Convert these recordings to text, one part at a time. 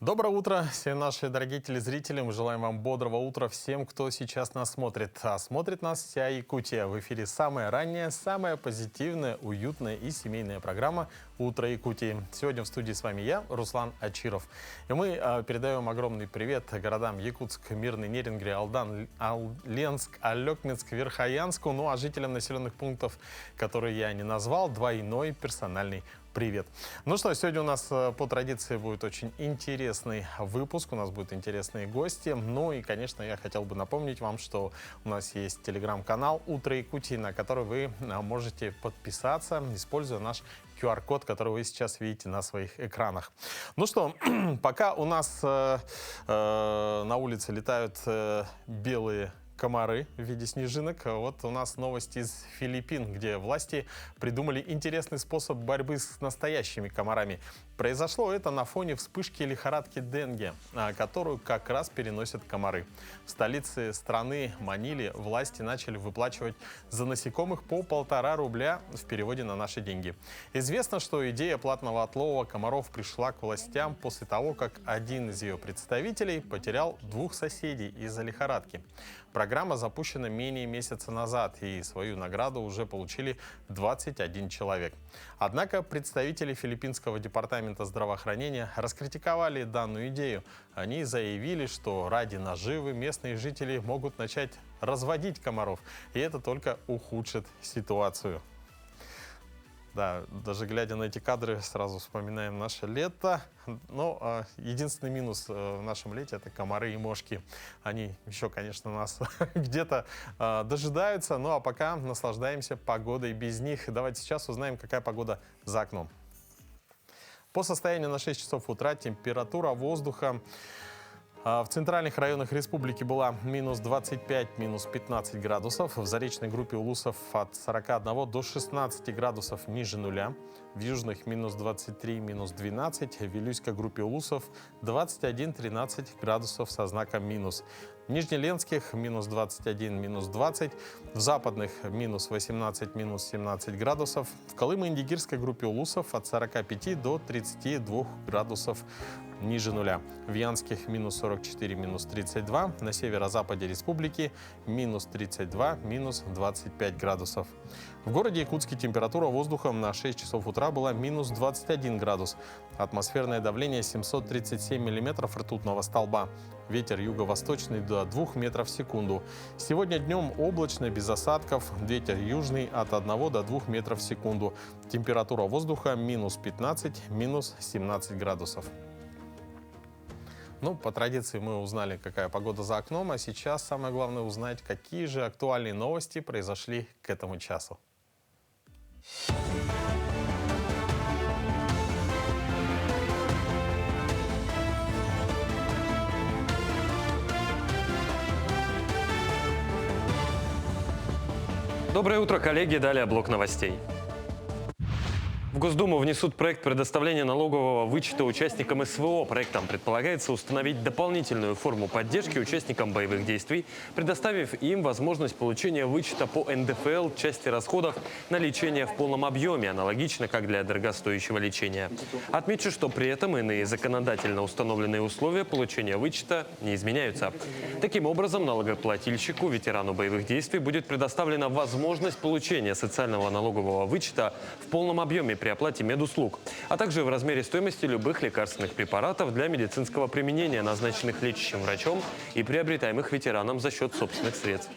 Доброе утро всем наши дорогие телезрители. Мы желаем вам бодрого утра всем, кто сейчас нас смотрит. А смотрит нас вся Якутия. В эфире самая ранняя, самая позитивная, уютная и семейная программа «Утро Якутии». Сегодня в студии с вами я, Руслан Ачиров. И мы передаем огромный привет городам Якутск, Мирный, Нерингри, Алдан, Ленск, Алекминск, Верхоянску. Ну а жителям населенных пунктов, которые я не назвал, двойной персональный привет. Ну что, сегодня у нас по традиции будет очень интересный выпуск, у нас будут интересные гости. Ну и, конечно, я хотел бы напомнить вам, что у нас есть телеграм-канал «Утро Якутии», на который вы можете подписаться, используя наш QR-код, который вы сейчас видите на своих экранах. Ну что, пока у нас на улице летают белые комары в виде снежинок. Вот у нас новости из Филиппин, где власти придумали интересный способ борьбы с настоящими комарами. Произошло это на фоне вспышки лихорадки денге, которую как раз переносят комары. В столице страны Маниле власти начали выплачивать за насекомых по 1,5 рубля в переводе на наши деньги. Известно, что идея платного отлова комаров пришла к властям после того, как один из ее представителей потерял 2 соседей из-за лихорадки. Программа запущена менее месяца назад, и свою награду уже получили 21 человек. Однако представители филиппинского департамента здравоохранения раскритиковали данную идею. Они заявили, что ради наживы местные жители могут начать разводить комаров, и это только ухудшит ситуацию. Да, даже глядя на эти кадры, сразу вспоминаем наше лето. Но единственный минус в нашем лете – это комары и мошки. Они еще, конечно, нас где-то дожидаются. Ну а пока наслаждаемся погодой без них. Давайте сейчас узнаем, какая погода за окном. По состоянию на 6 часов утра температура воздуха в центральных районах республики была минус 25, минус 15 градусов. В заречной группе Улусов от 41 до 16 градусов ниже нуля. В южных минус 23, минус 12. В Вилюйской группе Улусов 21-13 градусов со знаком минус. В Нижнеленских минус 21, минус 20. В западных минус 18, минус 17 градусов. В Колымо-Индигирской группе Улусов от 45 до 32 градусов ниже нуля. В Янских минус 44, минус 32. На северо-западе республики минус 32, минус 25 градусов. В городе Якутске температура воздуха на 6 часов утра была минус 21 градус. Атмосферное давление 737 миллиметров ртутного столба. Ветер юго-восточный до 2 метров в секунду. Сегодня днем облачно, без осадков. Ветер южный от 1 до 2 метров в секунду. Температура воздуха минус 15, минус 17 градусов. Ну, по традиции мы узнали, какая погода за окном, а сейчас самое главное узнать, какие же актуальные новости произошли к этому часу. Доброе утро, коллеги. Далее блок новостей. В Госдуму внесут проект предоставления налогового вычета участникам СВО. Проектом предполагается установить дополнительную форму поддержки участникам боевых действий, предоставив им возможность получения вычета по НДФЛ части расходов на лечение в полном объеме, аналогично как для дорогостоящего лечения. Отмечу, что при этом иные законодательно установленные условия получения вычета не изменяются. Таким образом, налогоплательщику, ветерану боевых действий, будет предоставлена возможность получения социального налогового вычета в полном объеме при оплате медуслуг, а также в размере стоимости любых лекарственных препаратов для медицинского применения, назначенных лечащим врачом и приобретаемых ветераном за счет собственных средств.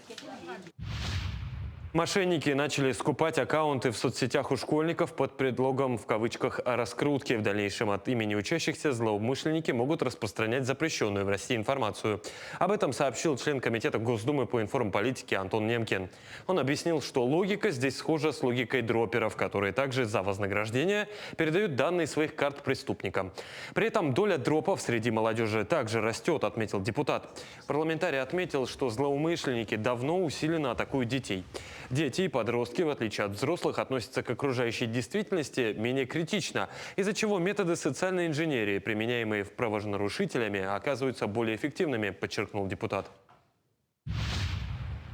Мошенники начали скупать аккаунты в соцсетях у школьников под предлогом, в кавычках, раскрутки. В дальнейшем от имени учащихся злоумышленники могут распространять запрещенную в России информацию. Об этом сообщил член Комитета Госдумы по информполитике Антон Немкин. Он объяснил, что логика здесь схожа с логикой дроперов, которые также за вознаграждение передают данные своих карт преступникам. При этом доля дропов среди молодежи также растет, отметил депутат. Парламентарий отметил, что злоумышленники давно усиленно атакуют детей. Дети и подростки, в отличие от взрослых, относятся к окружающей действительности менее критично, из-за чего методы социальной инженерии, применяемые в правонарушителями, оказываются более эффективными, подчеркнул депутат.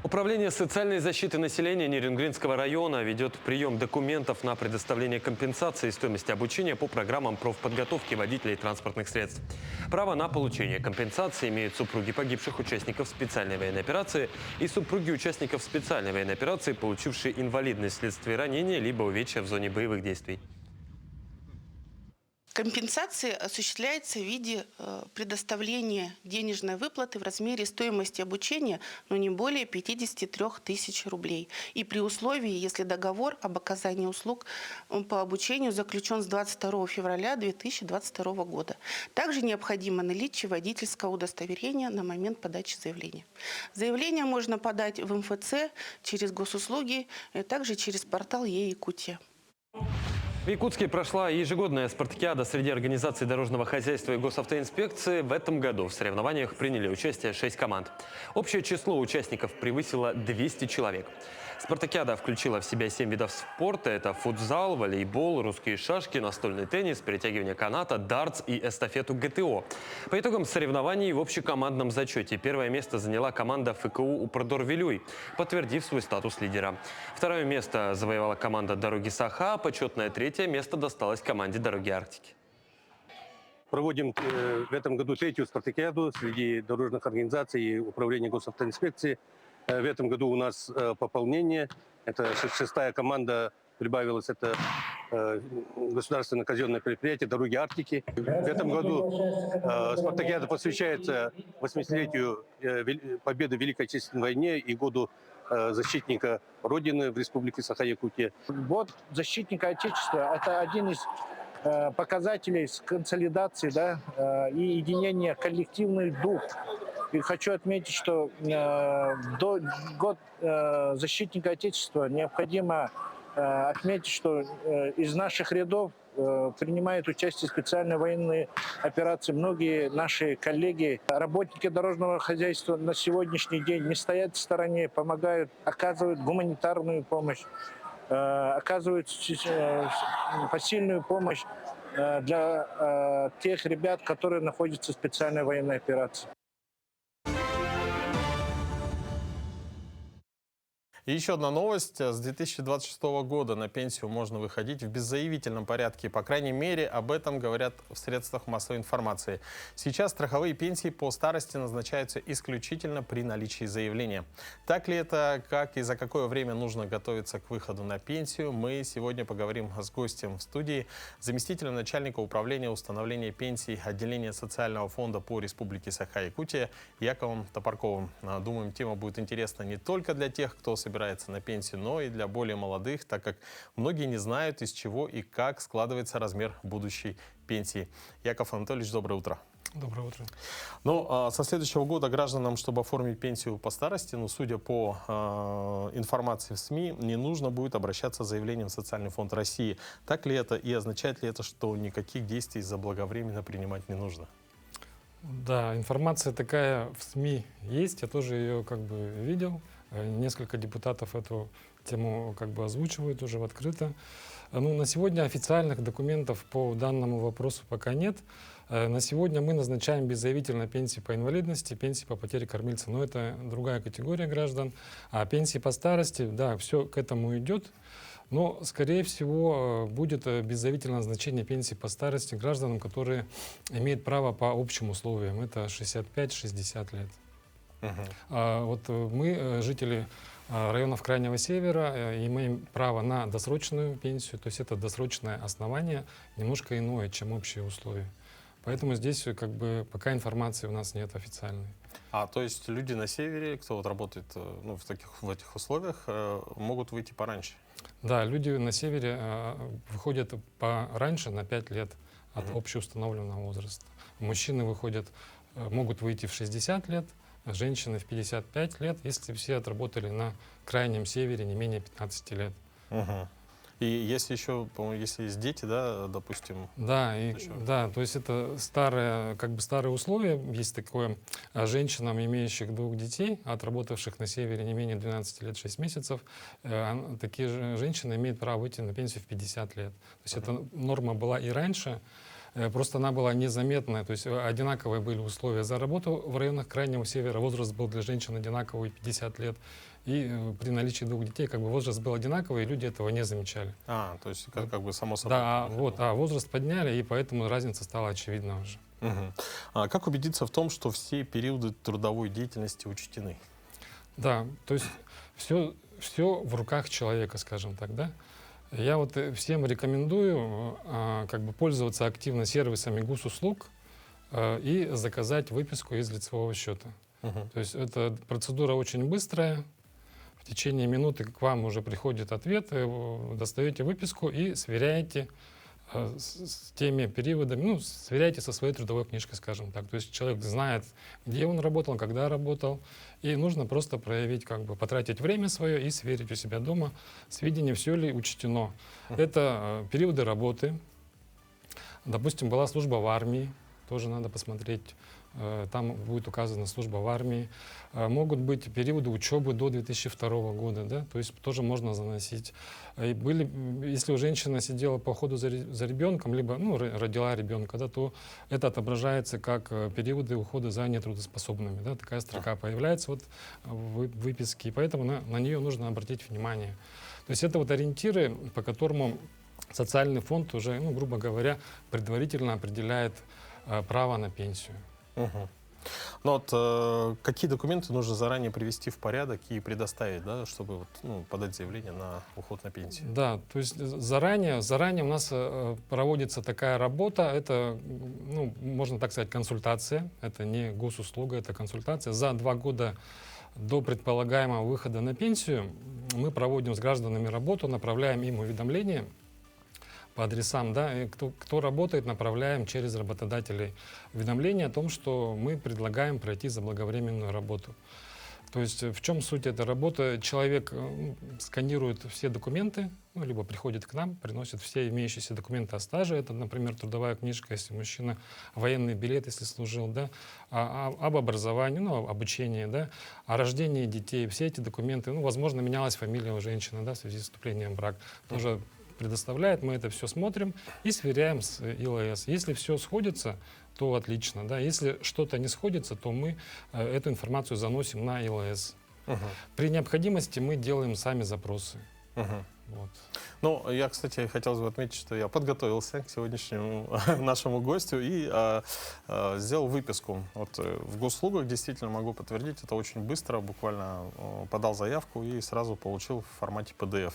Управление социальной защиты населения Нерюнгринского района ведет прием документов на предоставление компенсации стоимости обучения по программам профподготовки водителей транспортных средств. Право на получение компенсации имеют супруги погибших участников специальной военной операции и супруги участников специальной военной операции, получившие инвалидность вследствие ранения либо увечья в зоне боевых действий. Компенсация осуществляется в виде предоставления денежной выплаты в размере стоимости обучения, но не более 53 тысяч рублей. И при условии, если договор об оказании услуг по обучению заключен с 22 февраля 2022 года. Также необходимо наличие водительского удостоверения на момент подачи заявления. Заявление можно подать в МФЦ через госуслуги, а также через портал Е-Якутия. В Якутске прошла ежегодная спартакиада среди организаций дорожного хозяйства и госавтоинспекции. В этом году в соревнованиях приняли участие 6 команд. Общее число участников превысило 200 человек. Спартакиада включила в себя 7 видов спорта. Это футзал, волейбол, русские шашки, настольный теннис, перетягивание каната, дартс и эстафету ГТО. По итогам соревнований в общекомандном зачете первое место заняла команда ФКУ «Упрадор-Вилюй», подтвердив свой статус лидера. Второе место завоевала команда «Дороги Саха», а почетное третье место досталось команде «Дороги Арктики». Проводим в этом году третью спартакиаду среди дорожных организаций и управления госавтоинспекции. В этом году у нас пополнение. Это шестая команда прибавилась. Это государственное казенное предприятие «Дороги Арктики». В этом году спартакиада посвящается 80-летию победы в Великой Отечественной войне и году защитника Родины в Республике Саха-Якутия. Год защитника Отечества – это один из показателей консолидации, да, и единения коллективный дух. И хочу отметить, что до год защитника Отечества необходимо отметить, что из наших рядов принимают участие в специальной военной операции многие наши коллеги. Работники дорожного хозяйства на сегодняшний день не стоят в стороне, помогают, оказывают гуманитарную помощь, оказывают посильную помощь для тех ребят, которые находятся в специальной военной операции. И еще одна новость. С 2026 года на пенсию можно выходить в беззаявительном порядке. По крайней мере, об этом говорят в средствах массовой информации. Сейчас страховые пенсии по старости назначаются исключительно при наличии заявления. Так ли это, как и за какое время нужно готовиться к выходу на пенсию, мы сегодня поговорим с гостем в студии, заместителем начальника управления установления пенсий отделения социального фонда по Республике Саха-Якутия Яковом Топорковым. Думаем, тема будет интересна не только для тех, кто собирается на пенсию, но и для более молодых, так как многие не знают, из чего и как складывается размер будущей пенсии. Яков Анатольевич, доброе утро. Доброе утро. Ну, со следующего года гражданам, чтобы оформить пенсию по старости, судя по информации в СМИ, не нужно будет обращаться с заявлением в Социальный фонд России. Так ли это и означает ли это, что никаких действий заблаговременно принимать не нужно? Да, информация такая в СМИ есть, я тоже ее видел. Несколько депутатов эту тему озвучивают уже открыто. На сегодня официальных документов по данному вопросу пока нет. На сегодня мы назначаем беззаявительно пенсии по инвалидности, пенсии по потере кормильца. Но это другая категория граждан. А пенсии по старости, да, все к этому идет. Но, скорее всего, будет беззаявительное назначение пенсии по старости гражданам, которые имеют право по общим условиям. Это 65-60 лет. Вот мы, жители районов Крайнего Севера, имеем право на досрочную пенсию, то есть это досрочное основание немножко иное, чем общие условия. Поэтому здесь пока информации у нас нет официальной. То есть люди на севере, кто работает в этих условиях, могут выйти пораньше? Да, люди на севере выходят пораньше, на 5 лет от общеустановленного возраста. Мужчины могут выйти в 60 лет, женщины в 55 лет, если все отработали на Крайнем Севере не менее 15 лет. И если еще, по-моему, если есть дети, да, допустим? Да, то есть это старые условия. Есть такое женщинам, имеющих 2 детей, отработавших на Севере не менее 12 лет 6 месяцев, такие же женщины имеют право выйти на пенсию в 50 лет. То есть эта норма была и раньше. Просто она была незаметная, то есть одинаковые были условия за работу в районах Крайнего Севера, возраст был для женщин одинаковый, 50 лет, и при наличии 2 детей как бы возраст был одинаковый, и люди этого не замечали. То есть как бы само собой. Да, возраст подняли, и поэтому разница стала очевидна уже. Мгм. А как убедиться в том, что все периоды трудовой деятельности учтены? Да, то есть все в руках человека, скажем так, да. Я вот всем рекомендую как бы пользоваться активно сервисами госуслуг и заказать выписку из лицевого счета. Мгм. То есть эта процедура очень быстрая. В течение минуты к вам уже приходит ответ, достаете выписку и сверяете с теми периодами, ну, сверяйте со своей трудовой книжкой, скажем так. То есть человек знает, где он работал, когда работал, и нужно просто проявить, как бы, потратить время свое и сверить у себя дома сведения, все ли учтено. Это периоды работы. Допустим, была служба в армии, тоже надо посмотреть. Там будет указана служба в армии. Могут быть периоды учебы до 2002 года, да, то есть тоже можно заносить. И были, если у женщины сидела по уходу за ребенком, либо родила ребенка, да, то это отображается как периоды ухода за нетрудоспособными. Да, такая строка появляется вот в выписке, и поэтому на нее нужно обратить внимание. То есть это вот ориентиры, по которому социальный фонд уже, грубо говоря, предварительно определяет право на пенсию. Мгм. Ну вот какие документы нужно заранее привести в порядок и предоставить, да, чтобы подать заявление на уход на пенсию? Да, то есть заранее у нас проводится такая работа, это, можно так сказать, консультация, это не госуслуга, это консультация. За 2 года до предполагаемого выхода на пенсию мы проводим с гражданами работу, направляем им уведомления по адресам, да, и кто работает, направляем через работодателей уведомления о том, что мы предлагаем пройти заблаговременную работу. То есть в чем суть этой работы? Человек сканирует все документы, либо приходит к нам, приносит все имеющиеся документы о стаже, это, например, трудовая книжка, если мужчина, военный билет, если служил, да, об образовании, обучении, да, о рождении детей, все эти документы, возможно, менялась фамилия у женщины, да, в связи с вступлением в брак, тоже предоставляет, мы это все смотрим и сверяем с ИЛС. Если все сходится, то отлично. Да? Если что-то не сходится, то мы эту информацию заносим на ИЛС. Мгм. При необходимости мы делаем сами запросы. Мгм. Вот. Ну, я, кстати, хотел бы отметить, что я подготовился к сегодняшнему нашему гостю и сделал выписку. Вот в госуслугах действительно могу подтвердить, это очень быстро, буквально подал заявку и сразу получил в формате PDF.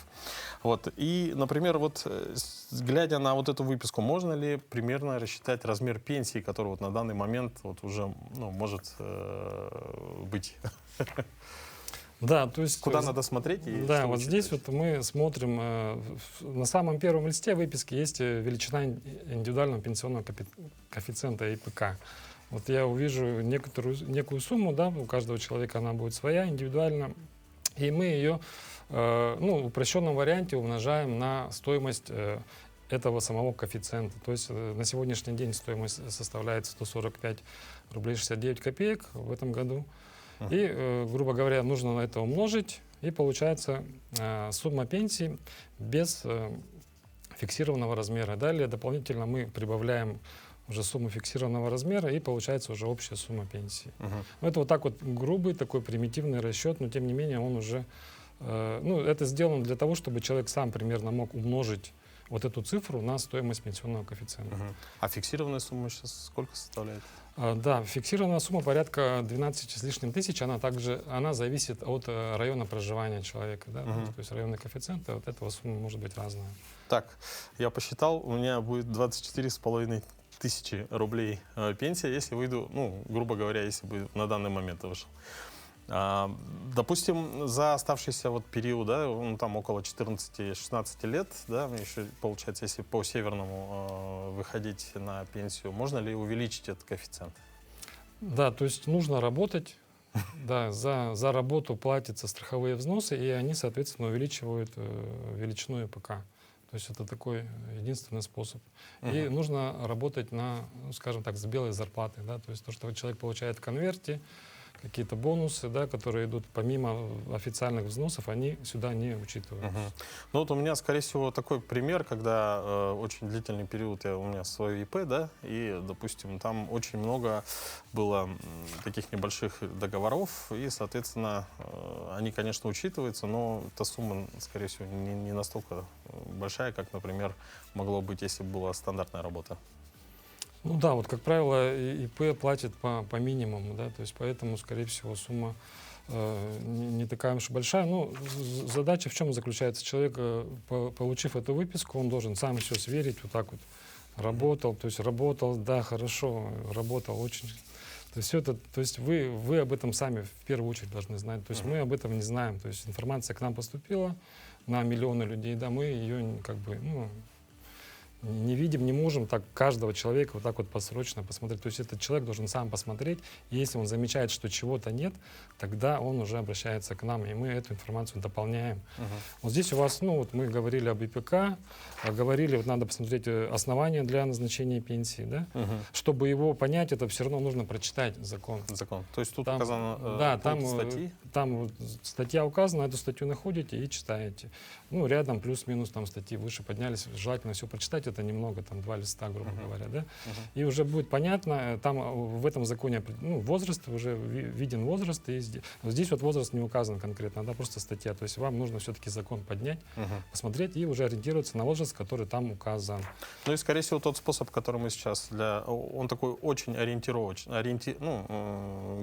Вот. И, например, вот глядя на вот эту выписку, можно ли примерно рассчитать размер пенсии, который вот на данный момент вот уже может быть? Да, то есть, Куда надо смотреть? И да, что вот здесь учитывать? вот мы смотрим, на самом первом листе выписки есть величина индивидуального пенсионного коэффициента ИПК. Вот я увижу некую сумму, да, у каждого человека она будет своя, индивидуально, и мы ее в упрощенном варианте умножаем на стоимость этого самого коэффициента. То есть на сегодняшний день стоимость составляет 145 рублей 69 копеек в этом году. И, грубо говоря, нужно на это умножить, и получается сумма пенсии без фиксированного размера. Далее дополнительно мы прибавляем уже сумму фиксированного размера, и получается уже общая сумма пенсии. Это вот так вот грубый, такой примитивный расчет, но тем не менее он уже... это сделано для того, чтобы человек сам примерно мог умножить вот эту цифру на стоимость пенсионного коэффициента. А фиксированная сумма сейчас сколько составляет? Да, фиксированная сумма порядка 12 с лишним тысяч, она зависит от района проживания человека, да, то есть районный коэффициент, от этого сумма может быть разная. Так, я посчитал, у меня будет 24,5 тысячи рублей пенсия, если выйду, грубо говоря, если бы на данный момент вышел. Допустим, за оставшийся вот период, да, там около 14-16 лет, да, еще получается, если по северному выходить на пенсию, можно ли увеличить этот коэффициент? Да, то есть нужно работать, да, за работу платятся страховые взносы, и они, соответственно, увеличивают величину ИПК. То есть это такой единственный способ. И нужно работать скажем так, с белой зарплатой, да, то есть то, что человек получает в конверте, какие-то бонусы, да, которые идут помимо официальных взносов, они сюда не учитываются. Ну вот у меня, скорее всего, такой пример, когда очень длительный период у меня свое ИП, да, и, допустим, там очень много было таких небольших договоров, и, соответственно, они, конечно, учитываются, но эта сумма, скорее всего, не настолько большая, как, например, могло быть, если бы была стандартная работа. Ну да, вот, как правило, ИП платит по минимуму, да, то есть поэтому, скорее всего, сумма не такая уж и большая. Ну, задача в чем заключается? Человек, получив эту выписку, он должен сам все сверить, вот так вот работал, то есть работал, да, хорошо, работал очень. То есть, то есть вы об этом сами в первую очередь должны знать. То есть мы об этом не знаем. То есть информация к нам поступила на миллионы людей, да, мы ее как бы, ну, не видим, не можем так каждого человека вот так вот посрочно посмотреть. То есть этот человек должен сам посмотреть, и если он замечает, что чего-то нет, тогда он уже обращается к нам, и мы эту информацию дополняем. Вот здесь у вас, ну вот мы говорили об ИПК, говорили, вот надо посмотреть основания для назначения пенсии, да? Чтобы его понять, это все равно нужно прочитать закон. Закон. То есть тут Там, указано да, пункт статьи? там вот статья указана, эту статью находите и читаете. Ну, рядом плюс-минус там статьи выше поднялись, желательно все прочитать, это немного, там 2 листа, грубо говоря, да? И уже будет понятно, там в этом законе, ну, возраст, уже виден возраст, и здесь вот возраст не указан конкретно, да, просто статья, то есть вам нужно все-таки закон поднять, посмотреть и уже ориентироваться на возраст, который там указан. Ну и, скорее всего, тот способ, который мы сейчас он такой очень ориентировочный,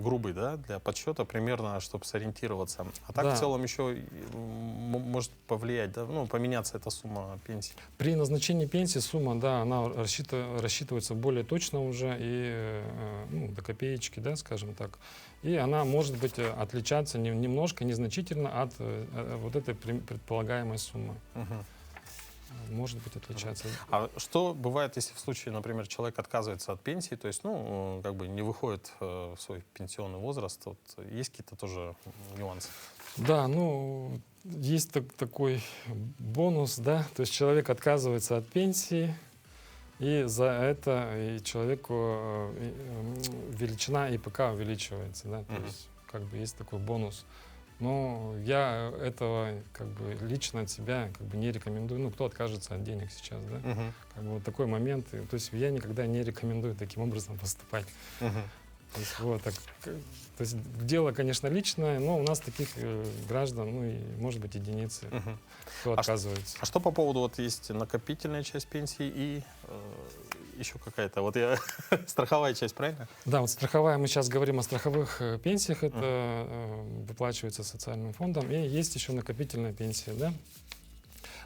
грубый, да, для подсчета примерно, чтобы сориентироваться. А так Да. в целом еще может повлиять, да, ну, поменяться эта сумма пенсии. При назначении пенсии сумма, да, она рассчитывается более точно уже и ну, до копеечки, да, скажем так. И она может быть отличаться немножко, незначительно от вот этой предполагаемой суммы. Может быть отличаться. А что бывает, если в случае, например, человек отказывается от пенсии, то есть, ну, как бы не выходит в свой пенсионный возраст, вот, есть какие-то тоже нюансы? Да, ну, есть такой бонус, да, то есть человек отказывается от пенсии, и за это и человеку величина ИПК увеличивается, да, то есть как бы есть такой бонус. Но я этого как бы лично от себя как бы не рекомендую. Ну, кто откажется от денег сейчас, да? Как бы вот такой момент. То есть я никогда не рекомендую таким образом поступать. То есть, вот, так, то есть дело, конечно, личное, но у нас таких граждан, ну и, может быть, единицы, кто отказывается. А что по поводу, вот есть накопительная часть пенсии и еще какая-то, вот я, страховая часть, правильно? Да, вот страховая, мы сейчас говорим о страховых пенсиях, это выплачивается социальным фондом, и есть еще накопительная пенсия, да?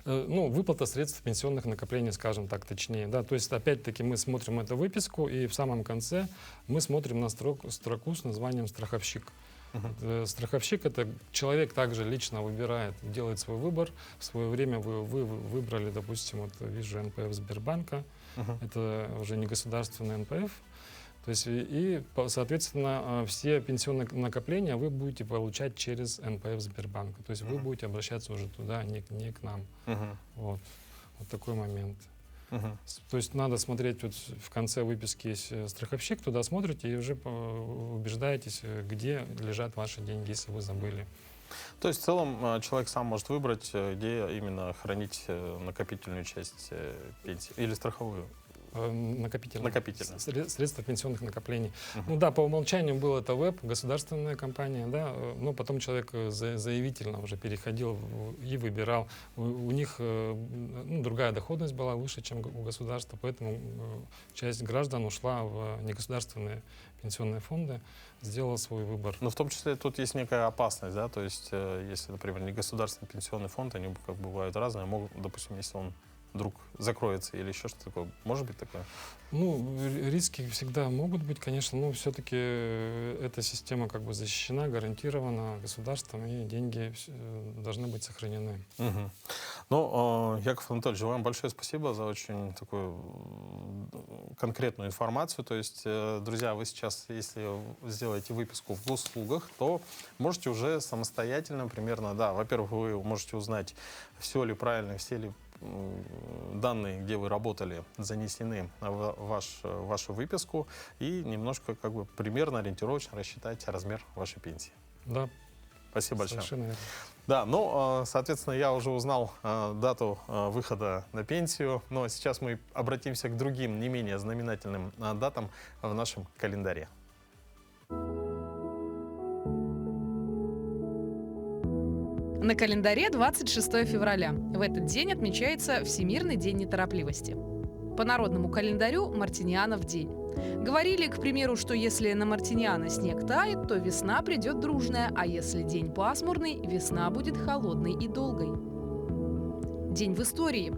Ну, выплата средств пенсионных накоплений, скажем так, точнее, да, то есть, опять-таки, мы смотрим эту выписку, и в самом конце мы смотрим на строку с названием «Страховщик». Страховщик — это человек также лично выбирает, делает свой выбор. В свое время вы выбрали, допустим, вот вижу НПФ Сбербанка, это уже не государственный НПФ. То есть, соответственно, все пенсионные накопления вы будете получать через НПФ Сбербанка. То есть вы будете обращаться уже туда, не к нам. Вот такой момент. То есть надо смотреть, вот в конце выписки есть страховщик, туда смотрите и уже убеждаетесь, где лежат ваши деньги, если вы забыли. То есть в целом человек сам может выбрать, где именно хранить накопительную часть пенсии или страховую. Накопительные. Накопительные. Средства пенсионных накоплений. Ну да, по умолчанию был это ВЭП, государственная компания, да, но потом человек заявительно уже переходил и выбирал. У них ну, другая доходность была выше, чем у государства, поэтому часть граждан ушла в негосударственные пенсионные фонды, сделала свой выбор. Но в том числе тут есть некая опасность, да, то есть если, например, негосударственный пенсионный фонд, они как бывают разные, могут, допустим, если он вдруг закроется или еще что-то такое. Может быть такое? Ну, риски всегда могут быть, конечно, но все-таки эта система как бы защищена, гарантирована государством, и деньги должны быть сохранены. Ну, Яков Анатольевич, вам большое спасибо за очень такую конкретную информацию. То есть, друзья, вы сейчас, если сделаете выписку в госуслугах, то можете уже самостоятельно примерно, да, во-первых, вы можете узнать, все ли правильно, все ли данные, где вы работали, занесены в вашу выписку и немножко как бы примерно, ориентировочно рассчитать размер вашей пенсии. Да, Спасибо большое. совершенно верно. Да, ну, соответственно, я уже узнал дату выхода на пенсию, но сейчас мы обратимся к другим, не менее знаменательным датам в нашем календаре. На календаре 26 февраля. В этот день отмечается Всемирный день неторопливости. По народному календарю Мартинианов день. Говорили, к примеру, что если на Мартиниана снег тает, то весна придет дружная, а если день пасмурный, весна будет холодной и долгой. День в истории.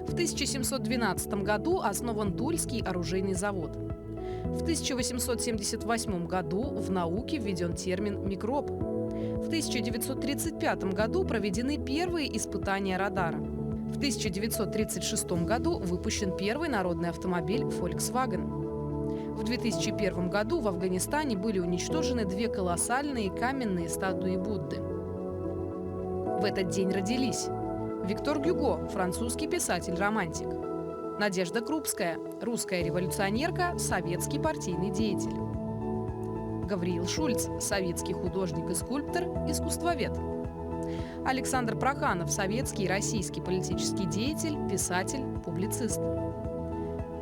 В 1712 году основан Тульский оружейный завод. В 1878 году в науке введен термин «микроб». В 1935 году проведены первые испытания радара. В 1936 году выпущен первый народный автомобиль Volkswagen. В 2001 году в Афганистане были уничтожены 2 колоссальные каменные статуи Будды. В этот день родились Виктор Гюго, французский писатель-романтик; Надежда Крупская, русская революционерка, советский партийный деятель; Гавриил Шульц, советский художник и скульптор, искусствовед; Александр Проханов, советский и российский политический деятель, писатель, публицист;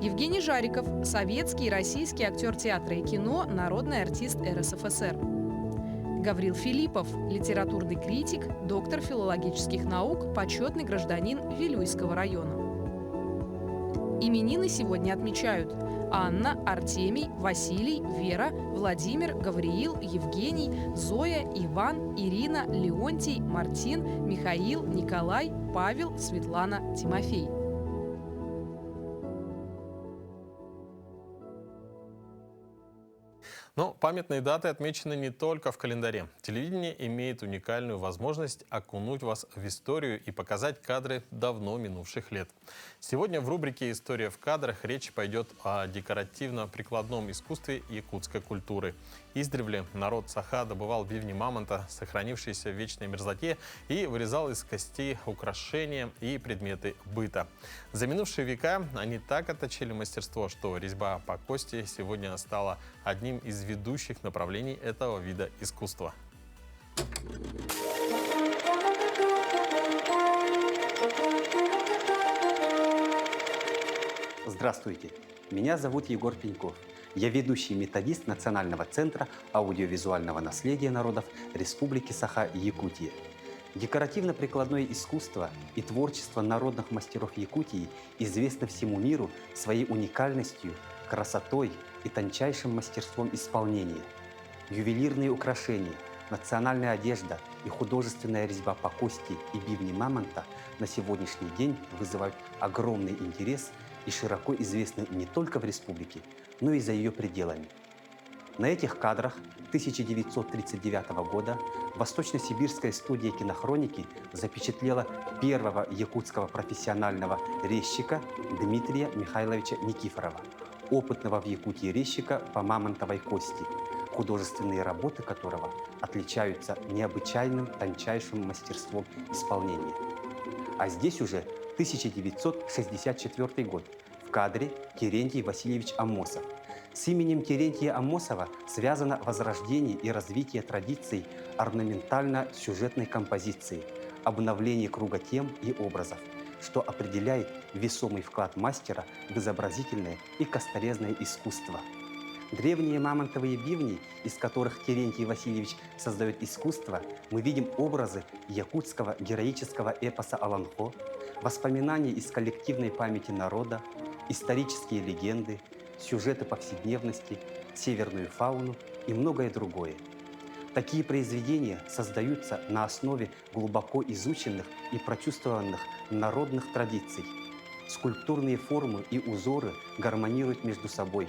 Евгений Жариков, советский и российский актер театра и кино, народный артист РСФСР; Гаврил Филиппов, литературный критик, доктор филологических наук, почетный гражданин Вилюйского района. Именины сегодня отмечают Анна, Артемий, Василий, Вера, Владимир, Гавриил, Евгений, Зоя, Иван, Ирина, Леонтий, Мартин, Михаил, Николай, Павел, Светлана, Тимофей. Но памятные даты отмечены не только в календаре. Телевидение имеет уникальную возможность окунуть вас в историю и показать кадры давно минувших лет. Сегодня в рубрике «История в кадрах» речь пойдет о декоративно-прикладном искусстве якутской культуры. Издревле народ Саха добывал бивни мамонта, сохранившиеся в вечной мерзлоте, и вырезал из костей украшения и предметы быта. За минувшие века они так отточили мастерство, что резьба по кости сегодня стала одним из ведущих направлений этого вида искусства. Здравствуйте, меня зовут Егор Пеньков. Я ведущий методист Национального центра аудиовизуального наследия народов Республики Саха-Якутия. Декоративно-прикладное искусство и творчество народных мастеров Якутии известно всему миру своей уникальностью, красотой и тончайшим мастерством исполнения. Ювелирные украшения, национальная одежда и художественная резьба по кости и бивни мамонта на сегодняшний день вызывают огромный интерес и широко известны не только в республике, но и за ее пределами. На этих кадрах 1939 года Восточно-Сибирская студия кинохроники запечатлела первого якутского профессионального резчика Дмитрия Михайловича Никифорова, опытного в Якутии резчика по мамонтовой кости, художественные работы которого отличаются необычайным тончайшим мастерством исполнения. А здесь уже 1964 год. В кадре Терентий Васильевич Амосов. С именем Терентия Амосова связано возрождение и развитие традиций орнаментально-сюжетной композиции, обновление круга тем и образов, что определяет весомый вклад мастера в изобразительное и косторезное искусство. Древние мамонтовые бивни, из которых Терентий Васильевич создает искусство, мы видим образы якутского героического эпоса Аланхо, воспоминания из коллективной памяти народа, исторические легенды, сюжеты повседневности, северную фауну и многое другое. Такие произведения создаются на основе глубоко изученных и прочувствованных народных традиций. Скульптурные формы и узоры гармонируют между собой.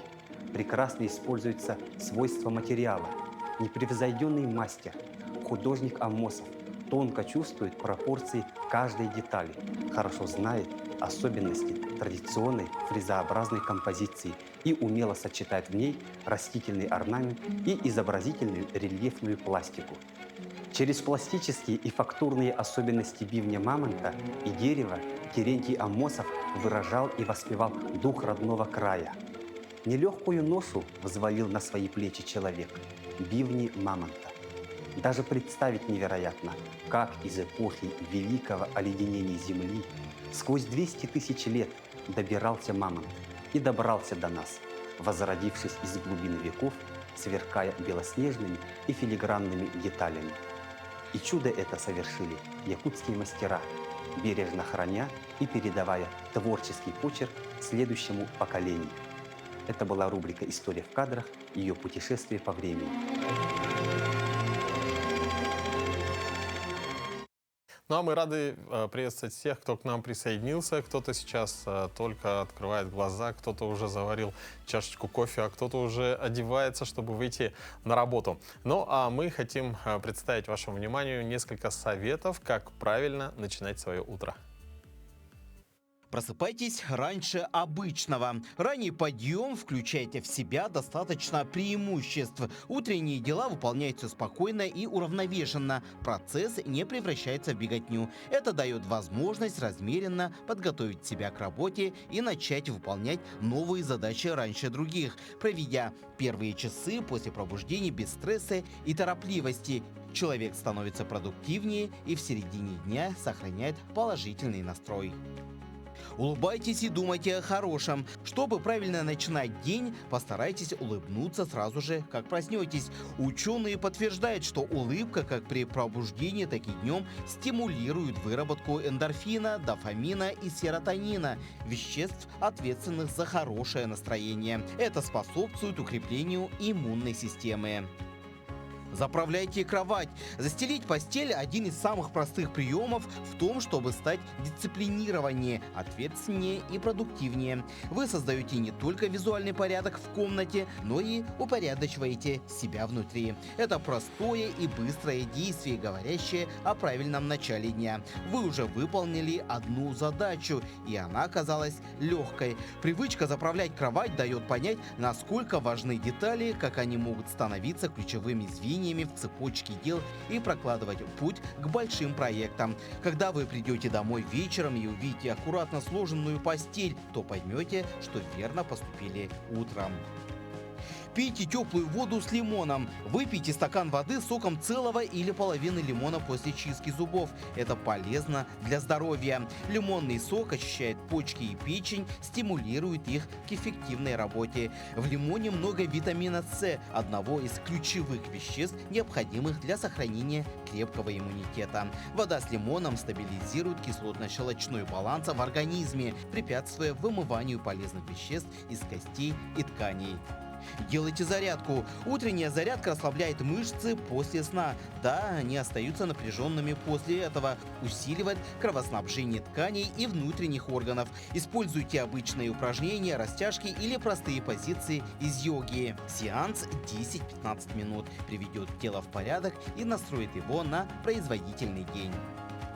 Прекрасно используются свойства материала. Непревзойденный мастер, художник Амосов, тонко чувствует пропорции каждой детали, хорошо знает особенности традиционной фрезообразной композиции и умело сочетает в ней растительный орнамент и изобразительную рельефную пластику. Через пластические и фактурные особенности бивня мамонта и дерева Терентий Аммосов выражал и воспевал дух родного края. Нелегкую ношу взвалил на свои плечи человек – бивни мамонта. Даже представить невероятно, как из эпохи великого оледенения Земли сквозь 200 тысяч лет добирался мамонт и добрался до нас, возродившись из глубин веков, сверкая белоснежными и филигранными деталями. И чудо это совершили якутские мастера, бережно храня и передавая творческий почерк следующему поколению. Это была рубрика «История в кадрах», ее путешествие по времени. Ну а мы рады приветствовать всех, кто к нам присоединился. Кто-то сейчас только открывает глаза, кто-то уже заварил чашечку кофе, а кто-то уже одевается, чтобы выйти на работу. Ну а мы хотим представить вашему вниманию несколько советов, как правильно начинать свое утро. Просыпайтесь раньше обычного. Ранний подъем включает в себя достаточно преимуществ. Утренние дела выполняются спокойно и уравновешенно. Процесс не превращается в беготню. Это дает возможность размеренно подготовить себя к работе и начать выполнять новые задачи раньше других, проведя первые часы после пробуждения без стресса и торопливости. Человек становится продуктивнее и в середине дня сохраняет положительный настрой. Улыбайтесь и думайте о хорошем. Чтобы правильно начинать день, постарайтесь улыбнуться сразу же, как проснетесь. Ученые подтверждают, что улыбка как при пробуждении, так и днем стимулирует выработку эндорфина, дофамина и серотонина, веществ, ответственных за хорошее настроение. Это способствует укреплению иммунной системы. Заправляйте кровать. Застелить постель – один из самых простых приемов в том, чтобы стать дисциплинированнее, ответственнее и продуктивнее. Вы создаете не только визуальный порядок в комнате, но и упорядочиваете себя внутри. Это простое и быстрое действие, говорящее о правильном начале дня. Вы уже выполнили одну задачу, и она оказалась легкой. Привычка заправлять кровать дает понять, насколько важны детали, как они могут становиться ключевыми звеньями в цепочке дел и прокладывать путь к большим проектам. Когда вы придете домой вечером и увидите аккуратно сложенную постель, то поймете, что верно поступили утром. Пейте теплую воду с лимоном. Выпейте стакан воды с соком целого или половины лимона после чистки зубов. Это полезно для здоровья. Лимонный сок очищает почки и печень, стимулирует их к эффективной работе. В лимоне много витамина С, одного из ключевых веществ, необходимых для сохранения крепкого иммунитета. Вода с лимоном стабилизирует кислотно-щелочной баланс в организме, препятствуя вымыванию полезных веществ из костей и тканей. Делайте зарядку. Утренняя зарядка расслабляет мышцы после сна. Да, они остаются напряженными после этого. Усиливает кровоснабжение тканей и внутренних органов. Используйте обычные упражнения, растяжки или простые позиции из йоги. Сеанс 10-15 минут приведет тело в порядок и настроит его на производительный день.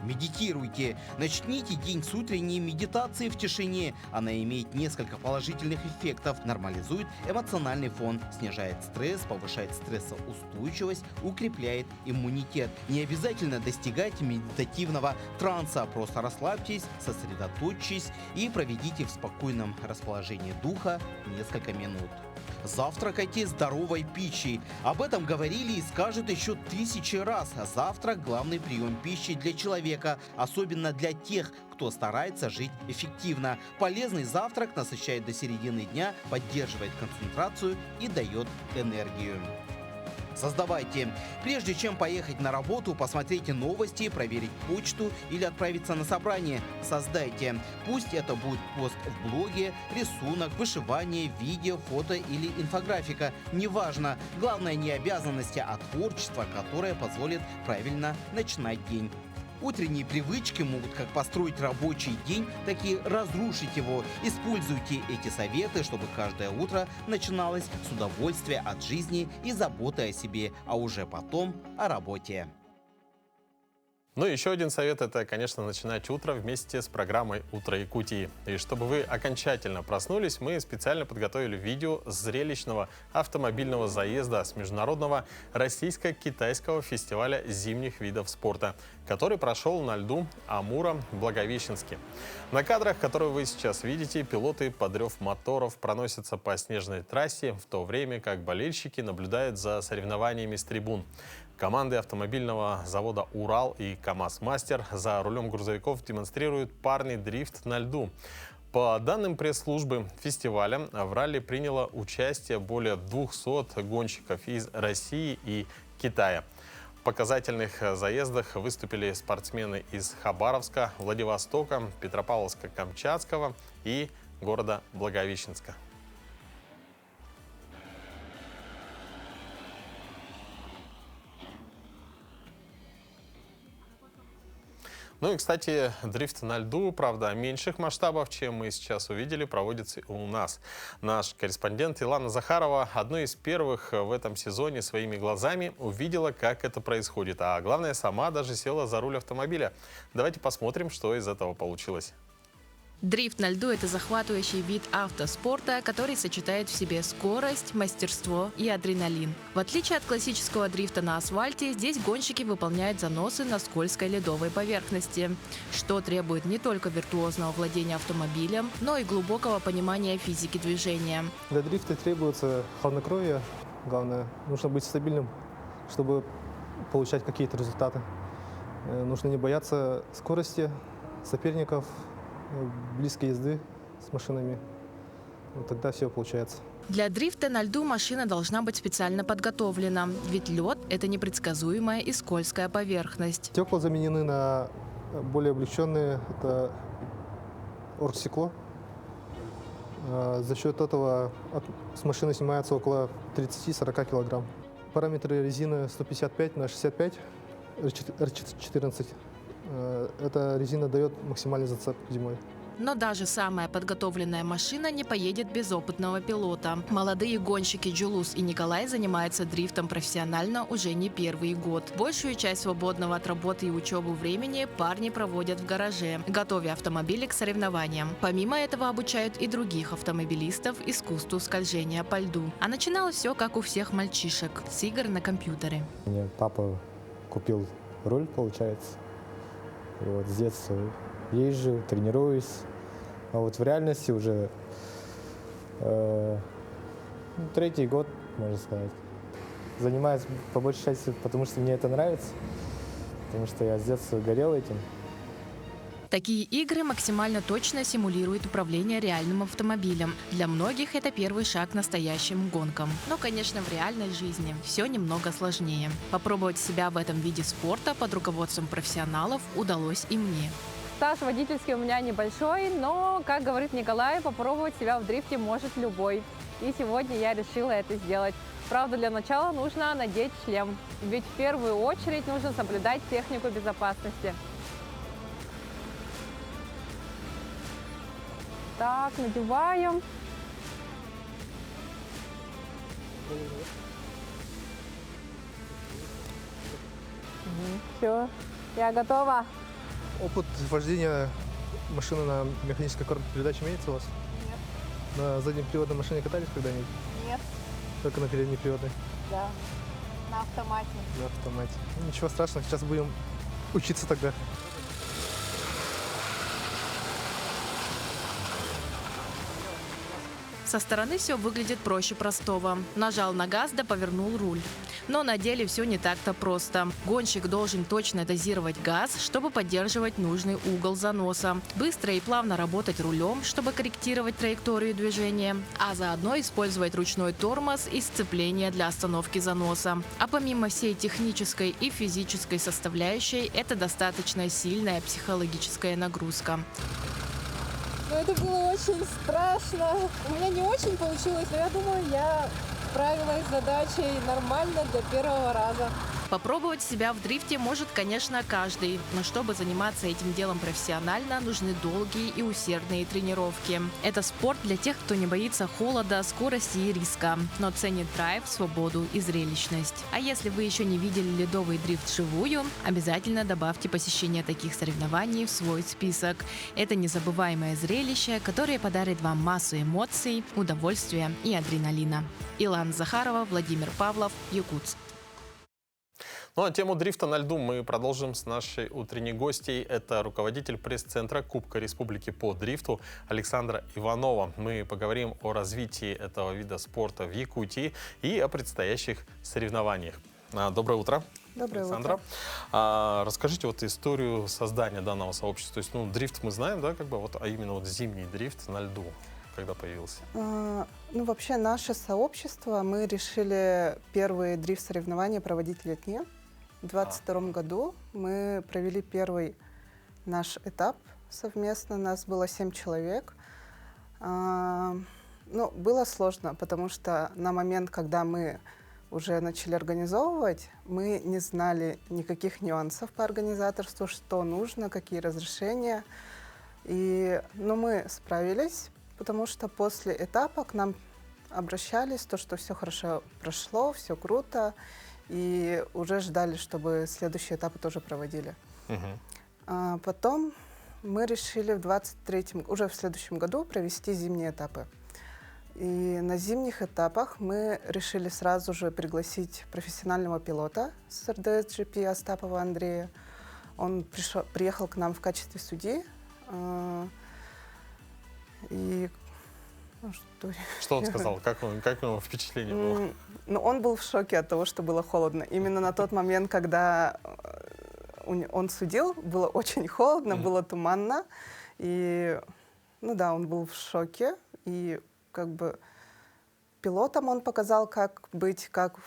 Медитируйте. Начните день с утренней медитации в тишине. Она имеет несколько положительных эффектов. Нормализует эмоциональный фон, снижает стресс, повышает стрессоустойчивость, укрепляет иммунитет. Не обязательно достигать медитативного транса. Просто расслабьтесь, сосредоточьтесь и проведите в спокойном расположении духа несколько минут. Завтракайте здоровой пищей. Об этом говорили и скажут еще тысячи раз. Завтрак – главный прием пищи для человека, особенно для тех, кто старается жить эффективно. Полезный завтрак насыщает до середины дня, поддерживает концентрацию и дает энергию. Создавайте. Прежде чем поехать на работу, посмотрите новости, проверить почту или отправиться на собрание. Создайте. Пусть это будет пост в блоге, рисунок, вышивание, видео, фото или инфографика. Неважно. Главное не обязанности, а творчество, которое позволит правильно начинать день. Утренние привычки могут как построить рабочий день, так и разрушить его. Используйте эти советы, чтобы каждое утро начиналось с удовольствия от жизни и заботы о себе, а уже потом о работе. Ну и еще один совет – это, конечно, начинать утро вместе с программой «Утро Якутии». И чтобы вы окончательно проснулись, мы специально подготовили видео с зрелищного автомобильного заезда с международного российско-китайского фестиваля зимних видов спорта, который прошел на льду Амура-Благовещенске. На кадрах, которые вы сейчас видите, пилоты под рев моторов проносятся по снежной трассе, в то время как болельщики наблюдают за соревнованиями с трибун. Команды автомобильного завода «Урал» и КамАЗ-Мастер за рулем грузовиков демонстрируют парный дрифт на льду. По данным пресс-службы фестиваля, в ралли приняло участие более 200 гонщиков из России и Китая. В показательных заездах выступили спортсмены из Хабаровска, Владивостока, Петропавловска-Камчатского и города Благовещенска. Ну и, кстати, дрифт на льду, правда, меньших масштабов, чем мы сейчас увидели, проводится у нас. Наш корреспондент Илана Захарова одной из первых в этом сезоне своими глазами увидела, как это происходит. А главное, сама даже села за руль автомобиля. Давайте посмотрим, что из этого получилось. Дрифт на льду – это захватывающий вид автоспорта, который сочетает в себе скорость, мастерство и адреналин. В отличие от классического дрифта на асфальте, здесь гонщики выполняют заносы на скользкой ледовой поверхности, что требует не только виртуозного владения автомобилем, но и глубокого понимания физики движения. Для дрифта требуется хладнокровие. Главное, нужно быть стабильным, чтобы получать какие-то результаты. Нужно не бояться скорости, соперников, близкой езды с машинами. Вот тогда все получается. Для дрифта на льду машина должна быть специально подготовлена, ведь лед – это непредсказуемая и скользкая поверхность. Стекла заменены на более облегченные. Это оргстекло. За счет этого с машины снимается около 30-40 килограмм. Параметры резины 155 на 65 R14. Эта резина дает максимальный зацеп зимой. Но даже самая подготовленная машина не поедет без опытного пилота. Молодые гонщики Джулус и Николай занимаются дрифтом профессионально уже не первый год. Большую часть свободного от работы и учебы времени парни проводят в гараже, готовя автомобили к соревнованиям. Помимо этого обучают и других автомобилистов искусству скольжения по льду. А начиналось все, как у всех мальчишек, с игр на компьютере. Мне папа купил руль, получается. И вот с детства езжу, тренируюсь. А вот в реальности уже третий год, можно сказать. Занимаюсь по большей части, потому что мне это нравится, потому что я с детства горел этим. Такие игры максимально точно симулируют управление реальным автомобилем. Для многих это первый шаг к настоящим гонкам. Но, конечно, в реальной жизни все немного сложнее. Попробовать себя в этом виде спорта под руководством профессионалов удалось и мне. Стаж водительский у меня небольшой, но, как говорит Николай, попробовать себя в дрифте может любой. И сегодня я решила это сделать. Правда, для начала нужно надеть шлем, ведь в первую очередь нужно соблюдать технику безопасности. Так, надеваем. Все, я готова. Опыт вождения машины на механической коробке передач имеется у вас? Нет. На заднеприводной машине катались когда-нибудь? Нет. Только на переднеприводной? Да, на автомате. На автомате. Ничего страшного, сейчас будем учиться тогда. Со стороны все выглядит проще простого. Нажал на газ да повернул руль. Но на деле все не так-то просто. Гонщик должен точно дозировать газ, чтобы поддерживать нужный угол заноса. Быстро и плавно работать рулем, чтобы корректировать траекторию движения. А заодно использовать ручной тормоз и сцепление для остановки заноса. А помимо всей технической и физической составляющей, это достаточно сильная психологическая нагрузка. Ну, это было очень страшно. У меня не очень получилось, но я думаю, я справилась с задачей нормально для первого раза. Попробовать себя в дрифте может, конечно, каждый, но чтобы заниматься этим делом профессионально, нужны долгие и усердные тренировки. Это спорт для тех, кто не боится холода, скорости и риска, но ценит драйв, свободу и зрелищность. А если вы еще не видели ледовый дрифт вживую, обязательно добавьте посещение таких соревнований в свой список. Это незабываемое зрелище, которое подарит вам массу эмоций, удовольствия и адреналина. Илана Захарова, Владимир Павлов, Якутск. Ну а тему дрифта на льду мы продолжим с нашей утренней гостьей. Это руководитель пресс-центра Кубка Республики по дрифту Александра Иванова. Мы поговорим о развитии этого вида спорта в Якутии и о предстоящих соревнованиях. Доброе утро. Доброе Александра. утро. Расскажите вот историю создания данного сообщества. То есть, ну, дрифт мы знаем, да, как бы вот, а именно вот зимний дрифт на льду, когда появился? Ну, вообще, наше сообщество, мы решили первые дрифт-соревнования проводить летние. В 2022 году мы провели первый наш этап совместно. Нас было 7 человек. Ну, было сложно, потому что на момент, когда мы уже начали организовывать, мы не знали никаких нюансов по организаторству, что нужно, какие разрешения. Но мы справились, потому что после этапа к нам обращались, то, что все хорошо прошло, все круто, и уже ждали, чтобы следующие этапы тоже проводили. Потом мы решили уже в следующем году провести зимние этапы. И на зимних этапах мы решили сразу же пригласить профессионального пилота с РДС GP Остапова Андрея. Он приехал к нам в качестве судьи. Что он сказал? Как у него впечатление было? Ну, он был в шоке от того, что было холодно. Именно на тот момент, когда он судил, было очень холодно, было туманно. И, ну да, он был в шоке. И как бы пилотом он показал, как быть, как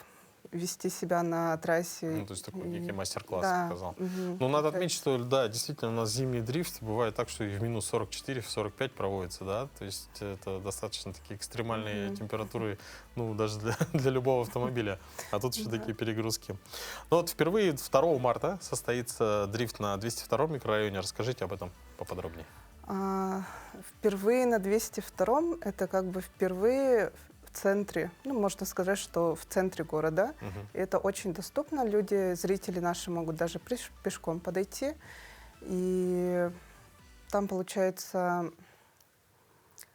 вести себя на трассе. Ну, то есть такой некий мастер-класс да. показал. Ну, надо отметить, что, да, действительно, у нас зимний дрифт бывает так, что и в минус 44, в 45 проводится, да, то есть это достаточно такие экстремальные температуры, ну, даже для любого автомобиля, а тут еще такие перегрузки. Ну, вот впервые 2 марта состоится дрифт на 202 микрорайоне, расскажите об этом поподробнее. Впервые на 202-м, это как бы впервые в центре, ну, можно сказать, что в центре города. И это очень доступно, зрители наши могут даже пешком подойти. И там получается,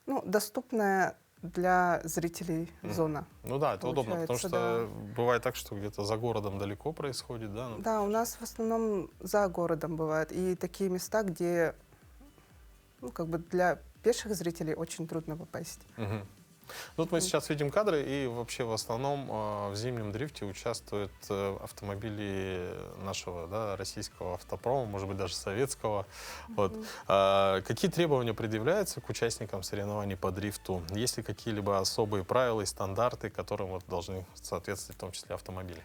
ну, доступная для зрителей зона. Ну да, это удобно, потому что бывает так, что где-то за городом далеко происходит, да? Да, у нас в основном за городом бывает. И такие места, где, ну, как бы для пеших зрителей очень трудно попасть. Ну, вот мы сейчас видим кадры, и вообще в основном в зимнем дрифте участвуют автомобили нашего, да, российского автопрома, может быть, даже советского. Вот. Какие требования предъявляются к участникам соревнований по дрифту? Есть ли какие-либо особые правила и стандарты, которым вот должны соответствовать в том числе автомобили?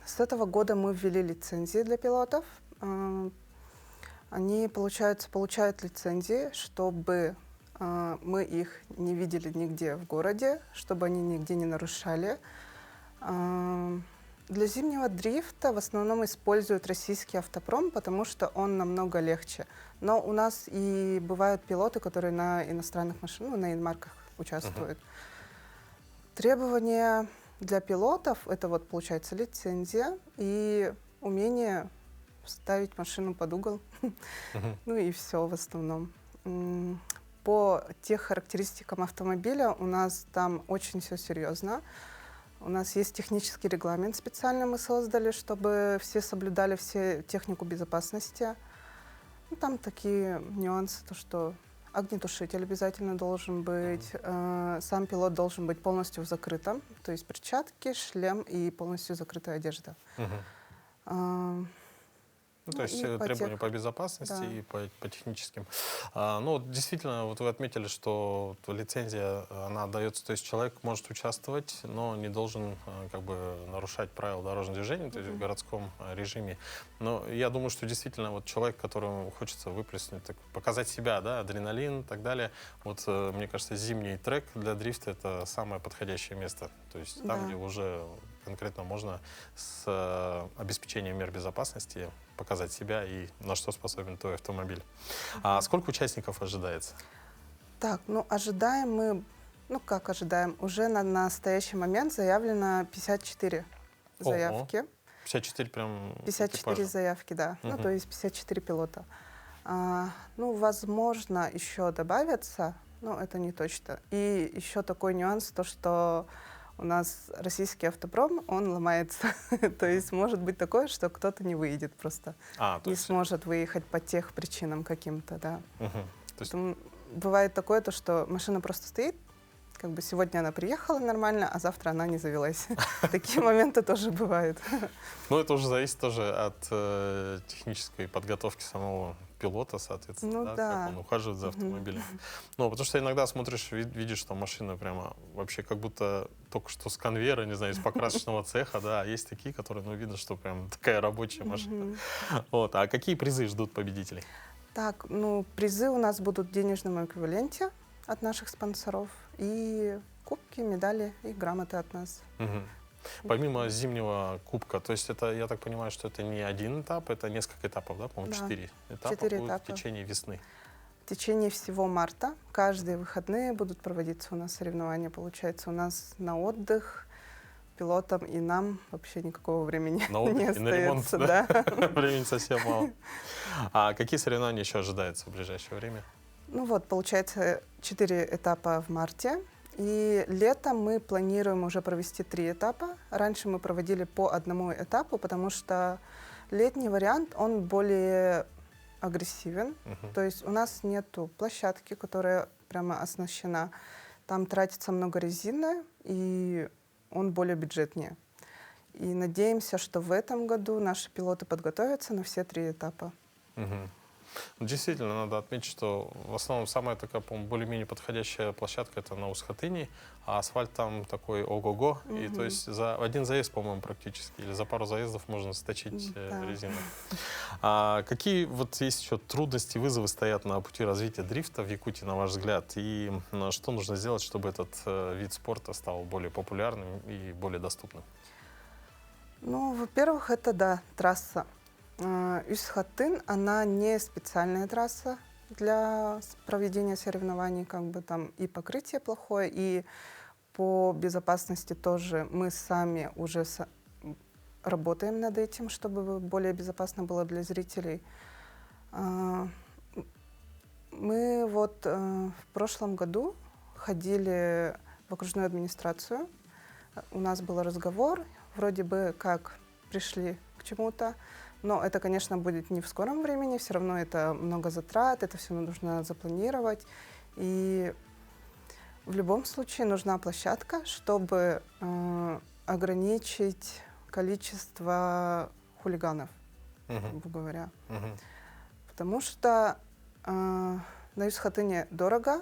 С этого года мы ввели лицензии для пилотов. Они, получают лицензии, чтобы мы их не видели нигде в городе, чтобы они нигде не нарушали. Для зимнего дрифта в основном используют российский автопром, потому что он намного легче. Но у нас и бывают пилоты, которые на иностранных машинах, ну, на инмарках участвуют. Требования для пилотов — это вот, получается, лицензия и умение ставить машину под угол. Ну и все в основном. По тех характеристикам автомобиля у нас там очень все серьезно. У нас есть технический регламент специально мы создали, чтобы все соблюдали технику безопасности. Ну, там такие нюансы, то что огнетушитель обязательно должен быть, сам пилот должен быть полностью в закрытом, то есть перчатки, шлем и полностью закрытая одежда. Ну, то есть требования по безопасности, да, и по техническим. Ну, вот действительно, вот вы отметили, что лицензия, она дается, то есть человек может участвовать, но не должен как бы нарушать правила дорожного движения, то есть в городском режиме. Но я думаю, что действительно вот человек, которому хочется выплеснуть, показать себя, да, адреналин и так далее, вот мне кажется, зимний трек для дрифта — это самое подходящее место. То есть там, где уже конкретно можно с обеспечением мер безопасности показать себя и на что способен твой автомобиль. А сколько участников ожидается? Так, ну ожидаем мы, ну как ожидаем, уже на настоящий момент заявлено 54 заявки. 54 прям 54 экипажа. заявки, да. Ну, то есть 54 пилота. Ну, возможно, еще добавятся, но это не точно. И еще такой нюанс, то, что у нас российский автопром, он ломается. То есть может быть такое, что кто-то не выедет просто. Не сможет выехать по тех причинам каким-то, да. Бывает такое, то, что машина просто стоит, как бы сегодня она приехала нормально, а завтра она не завелась. Такие моменты тоже бывают. Ну, это уже зависит тоже от технической подготовки самого пилота, соответственно, как он ухаживает за автомобилем. Ну, потому что иногда смотришь, видишь, что машина прямо вообще как будто только что с конвейера, не знаю, из покрасочного цеха, да, а есть такие, которые, ну, видно, что прям такая рабочая машина. Вот. А какие призы ждут победителей? Так, ну, призы у нас будут в денежном эквиваленте от наших спонсоров и кубки, медали и грамоты от нас. Помимо зимнего кубка, то есть это, я так понимаю, что это не один этап, это несколько этапов, да? По-моему, 4 этапа 4 будут этапа. в течение весны. В течение всего марта, каждые выходные будут проводиться у нас соревнования. Получается, у нас на отдых пилотам и нам вообще никакого времени на отдых не и остается. На ремонт, да? Времени совсем мало. А какие соревнования еще ожидаются в ближайшее время? Ну вот, получается, 4 этапа в марте. И летом мы планируем уже провести 3 этапа. Раньше мы проводили по одному этапу, потому что летний вариант, он более агрессивен. То есть у нас нету площадки, которая прямо оснащена. Там тратится много резины, и он более бюджетнее. И надеемся, что в этом году наши пилоты подготовятся на все 3 этапа. Действительно, надо отметить, что в основном самая такая, по-моему, более-менее подходящая площадка — это на Ус-Хатыни, а асфальт там такой ого-го. И то есть за один заезд, по-моему, практически, или за пару заездов можно сточить резину. А какие вот есть еще трудности, вызовы стоят на пути развития дрифта в Якутии, на ваш взгляд? И что нужно сделать, чтобы этот вид спорта стал более популярным и более доступным? Ну, во-первых, это, да, трасса. Ус-Хатын, она не специальная трасса для проведения соревнований, как бы там и покрытие плохое, и по безопасности тоже мы сами уже работаем над этим, чтобы более безопасно было для зрителей. Мы вот в прошлом году ходили в окружную администрацию, у нас был разговор, вроде бы как пришли к чему-то. Но это, конечно, будет не в скором времени, все равно это много затрат, это все нужно запланировать. И в любом случае нужна площадка, чтобы ограничить количество хулиганов, грубо говоря. Потому что на Ус-Хатыне дорого,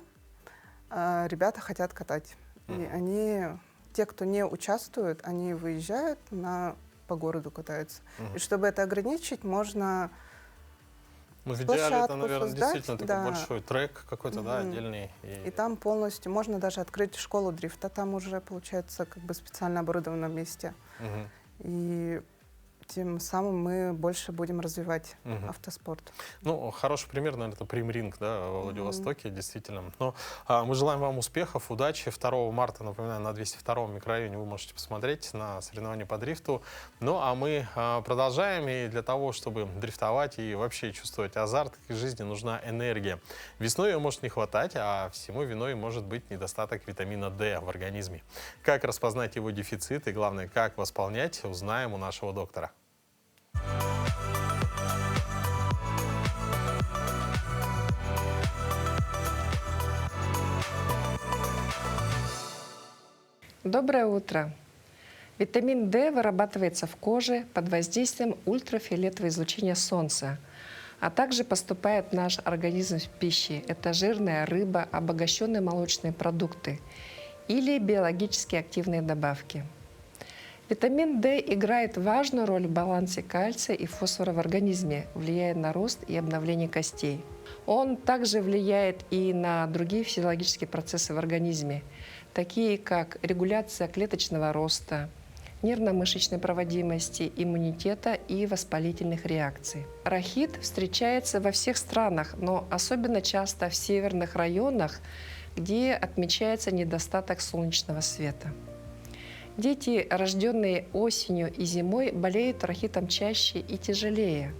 ребята хотят катать. И они, те, кто не участвует, они выезжают по городу катаются. И чтобы это ограничить, можно в идеале это, наверное, создать, действительно такой большой трек какой-то, да, отдельный. И там полностью можно даже открыть школу дрифта, там уже получается как бы специально оборудованном месте. И тем самым мы больше будем развивать автоспорт. Ну, хороший пример, наверное, это Примринг, да, во Владивостоке, действительно. Но мы желаем вам успехов, удачи. 2 марта, напоминаю, на 202-м микрорайоне вы можете посмотреть на соревнования по дрифту. Ну, а мы продолжаем. И для того, чтобы дрифтовать и вообще чувствовать азарт в жизни, нужна энергия. Весной ее может не хватать, а всему виной может быть недостаток витамина D в организме. Как распознать его дефицит и, главное, как восполнять, узнаем у нашего доктора. Доброе утро. Витамин D вырабатывается в коже под воздействием ультрафиолетового излучения солнца, а также поступает в наш организм в пище. Это жирная рыба, обогащенные молочные продукты или биологически активные добавки. Витамин D играет важную роль в балансе кальция и фосфора в организме, влияя на рост и обновление костей. Он также влияет и на другие физиологические процессы в организме, такие как регуляция клеточного роста, нервно-мышечной проводимости, иммунитета и воспалительных реакций. Рахит встречается во всех странах, но особенно часто в северных районах, где отмечается недостаток солнечного света. Дети, рожденные осенью и зимой, болеют рахитом чаще и тяжелее.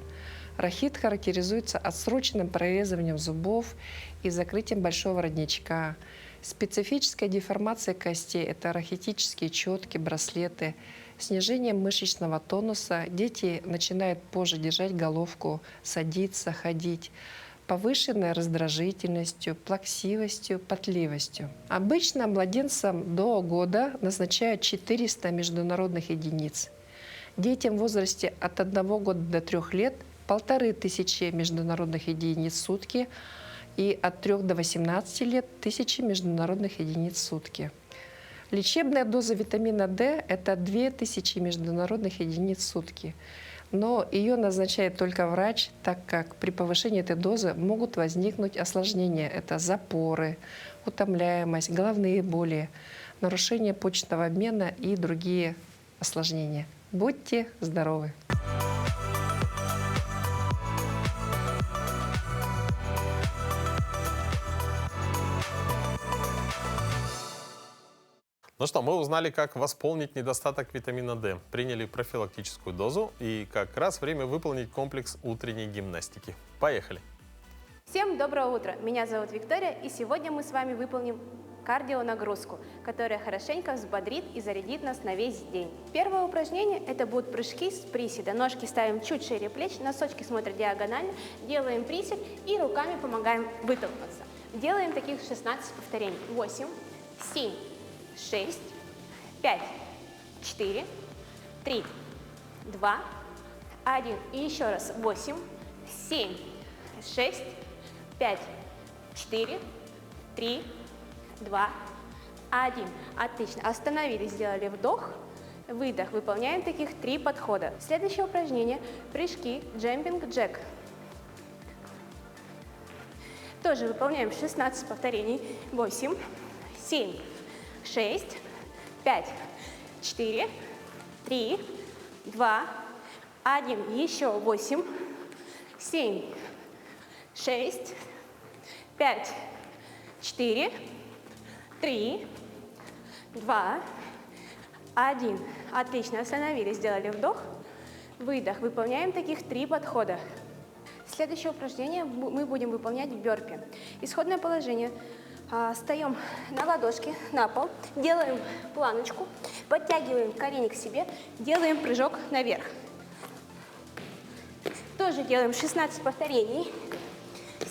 Рахит характеризуется отсроченным прорезыванием зубов и закрытием большого родничка, специфической деформацией костей – это рахитические четки, браслеты, снижением мышечного тонуса, дети начинают позже держать головку, садиться, ходить, повышенной раздражительностью, плаксивостью, потливостью. Обычно младенцам до года назначают 400 международных единиц. Детям в возрасте от 1 года до 3 лет – 1500 международных единиц в сутки и от 3 до 18 лет – 1000 международных единиц в сутки. Лечебная доза витамина D – это 2000 международных единиц в сутки. Но ее назначает только врач, так как при повышении этой дозы могут возникнуть осложнения. Это запоры, утомляемость, головные боли, нарушение почечного обмена и другие осложнения. Будьте здоровы! Ну что, мы узнали, как восполнить недостаток витамина D, приняли профилактическую дозу и как раз время выполнить комплекс утренней гимнастики. Поехали! Всем доброе утро! Меня зовут Виктория, и сегодня мы с вами выполним кардионагрузку, которая хорошенько взбодрит и зарядит нас на весь день. Первое упражнение – это будут прыжки с приседа. Ножки ставим чуть шире плеч, носочки смотрят диагонально, делаем присед и руками помогаем вытолкнуться. Делаем таких 16 повторений. 8, 7, 6, 5, 4, 3, 2, 1. И еще раз. 8, 7, 6, 5, 4, 3, 2, 1. Отлично. Остановились, сделали вдох, выдох. Выполняем таких 3 подхода. Следующее упражнение – прыжки джемпинг джек. Тоже выполняем 16 повторений. 8, 7, 6, 5, 4, 3, 2, 1. Еще 8, 7, 6, 5, 4, 3, 2, 1. Отлично. Остановились, сделали вдох, выдох. Выполняем таких 3 подхода. Следующее упражнение мы будем выполнять в бёрпи. Исходное положение. Встаем на ладошки на пол, делаем планочку, подтягиваем колени к себе, делаем прыжок наверх. Тоже делаем 16 повторений.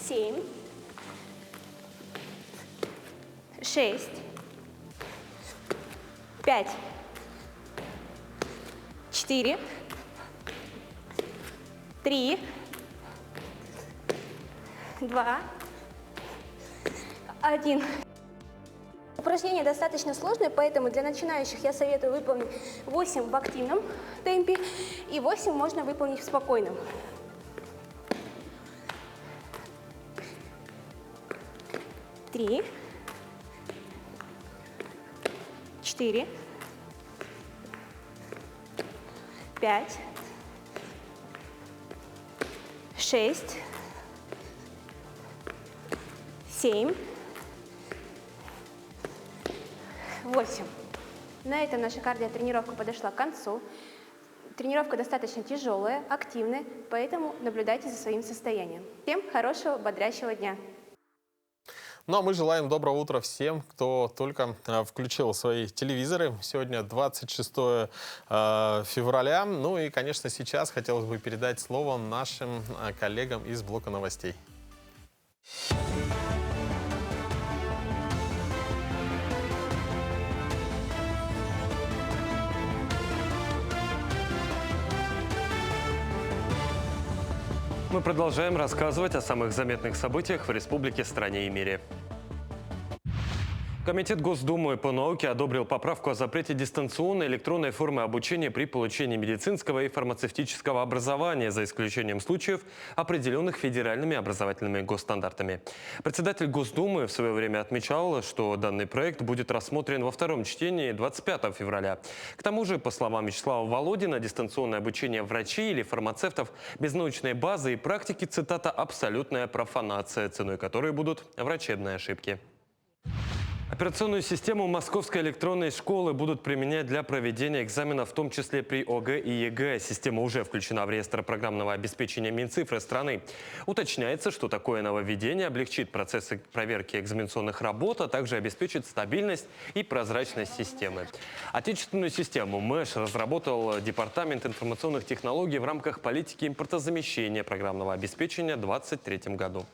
7, 6, 5, 4, 3, 2, 1. Упражнение достаточно сложное, поэтому для начинающих я советую выполнить 8 в активном темпе и 8 можно выполнить в спокойном. 3, 4, 5, 6, 7, 8. На этом наша кардиотренировка подошла к концу. Тренировка достаточно тяжелая, активная, поэтому наблюдайте за своим состоянием. Всем хорошего, бодрящего дня! Ну а мы желаем доброго утра всем, кто только включил свои телевизоры. Сегодня 26 февраля. Ну и, конечно, сейчас хотелось бы передать слово нашим коллегам из блока новостей. Мы продолжаем рассказывать о самых заметных событиях в республике, стране и мире. Комитет Госдумы по науке одобрил поправку о запрете дистанционной электронной формы обучения при получении медицинского и фармацевтического образования, за исключением случаев, определенных федеральными образовательными госстандартами. Председатель Госдумы в свое время отмечал, что данный проект будет рассмотрен во втором чтении 25 февраля. К тому же, по словам Вячеслава Володина, дистанционное обучение врачей или фармацевтов без научной базы и практики, цитата, «абсолютная профанация», ценой которой будут врачебные ошибки. Операционную систему Московской электронной школы будут применять для проведения экзаменов, в том числе при ОГЭ и ЕГЭ. Система уже включена в реестр программного обеспечения Минцифры страны. Уточняется, что такое нововведение облегчит процессы проверки экзаменационных работ, а также обеспечит стабильность и прозрачность системы. Отечественную систему МЭШ разработал Департамент информационных технологий в рамках политики импортозамещения программного обеспечения в 2023 году.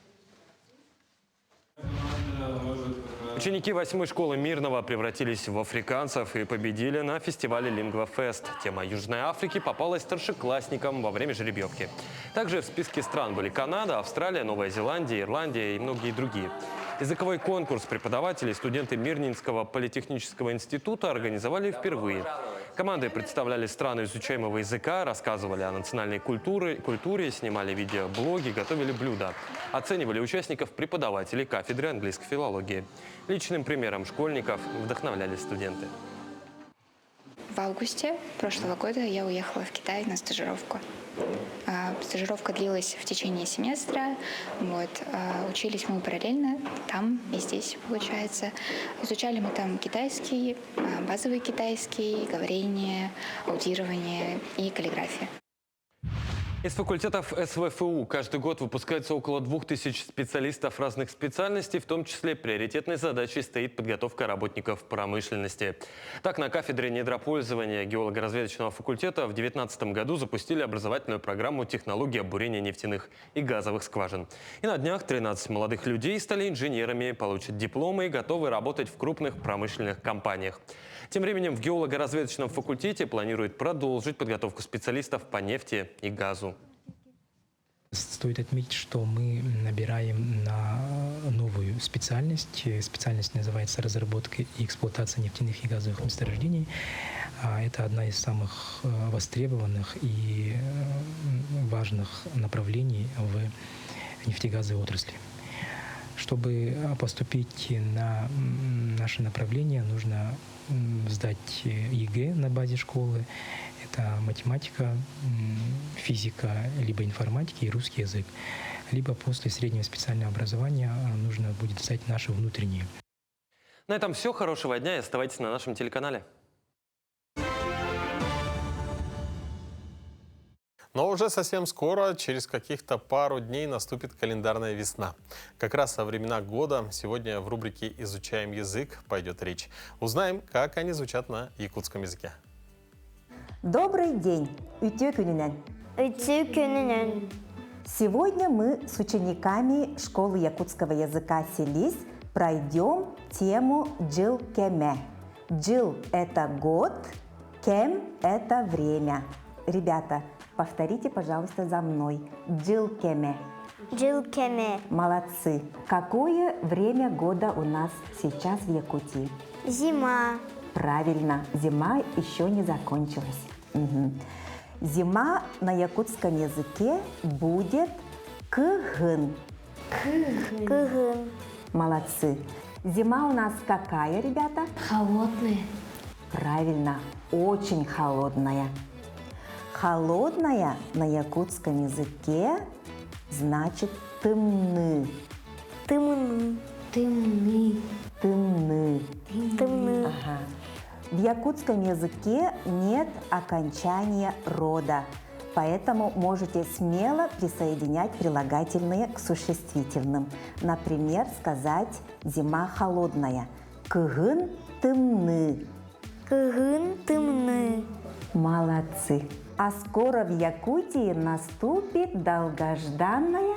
Ученики 8-й школы Мирного превратились в африканцев и победили на фестивале Лингвафест. Тема Южной Африки попалась старшеклассникам во время жеребьевки. Также в списке стран были Канада, Австралия, Новая Зеландия, Ирландия и многие другие. Языковой конкурс преподаватели и студенты Мирнинского политехнического института организовали впервые. Команды представляли страны изучаемого языка, рассказывали о национальной культуре, снимали видеоблоги, готовили блюда. Оценивали участников преподаватели кафедры английской филологии. Личным примером школьников вдохновляли студенты. В августе прошлого года я уехала в Китай на стажировку. Стажировка длилась в течение семестра. Учились мы параллельно там и здесь, получается. Изучали мы там китайский, базовый китайский, говорение, аудирование и каллиграфия. Из факультетов СВФУ каждый год выпускается около 2000 специалистов разных специальностей, в том числе приоритетной задачей стоит подготовка работников промышленности. Так, на кафедре недропользования геолого-разведочного факультета в 2019 году запустили образовательную программу технологии бурения нефтяных и газовых скважин. И на днях 13 молодых людей стали инженерами, получат дипломы и готовы работать в крупных промышленных компаниях. Тем временем в геолого-разведочном факультете планируют продолжить подготовку специалистов по нефти и газу. Стоит отметить, что мы набираем на новую специальность. Специальность называется «Разработка и эксплуатация нефтяных и газовых месторождений». Это одна из самых востребованных и важных направлений в нефтегазовой отрасли. Чтобы поступить на наше направление, нужно сдать ЕГЭ на базе школы. Это математика, физика, либо информатика и русский язык. Либо после среднего специального образования нужно будет сдать наши внутренние. На этом все. Хорошего дня и оставайтесь на нашем телеканале. Но уже совсем скоро, через каких-то пару дней, наступит календарная весна. Как раз о временах года сегодня в рубрике «Изучаем язык» пойдет речь. Узнаем, как они звучат на якутском языке. Добрый день! Сегодня мы с учениками школы якутского языка «Селись» пройдем тему «Джил-кеме». «Джил» – это год, «кем» – это время. Ребята, повторите, пожалуйста, за мной. «Джил-кеме». Джил-кеме. Молодцы. Какое время года у нас сейчас в Якутии? Зима. Правильно, зима еще не закончилась. Угу. Зима на якутском языке будет кыгын. Кыгын. Молодцы. Зима у нас какая, ребята? Холодная. Правильно, очень холодная. Холодная на якутском языке значит тымны. Тымны. Тымны. Тымны. Тымны. Ага. В якутском языке нет окончания рода, поэтому можете смело присоединять прилагательные к существительным. Например, сказать «зима холодная». Кыгын тымны. Кыгын тымны. Молодцы. А скоро в Якутии наступит долгожданная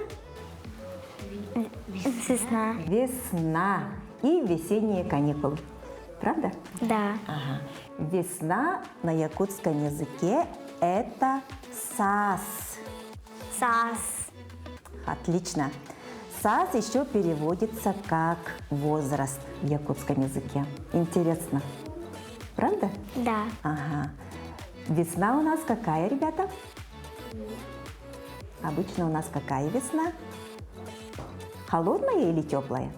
весна. Весна и весенние каникулы. Правда? Да. Ага. Весна на якутском языке – это сас. Сас. Отлично. САС еще переводится как возраст в якутском языке. Интересно. Правда? Да. Ага. Весна у нас какая, ребята? Обычно у нас какая весна? Холодная или теплая?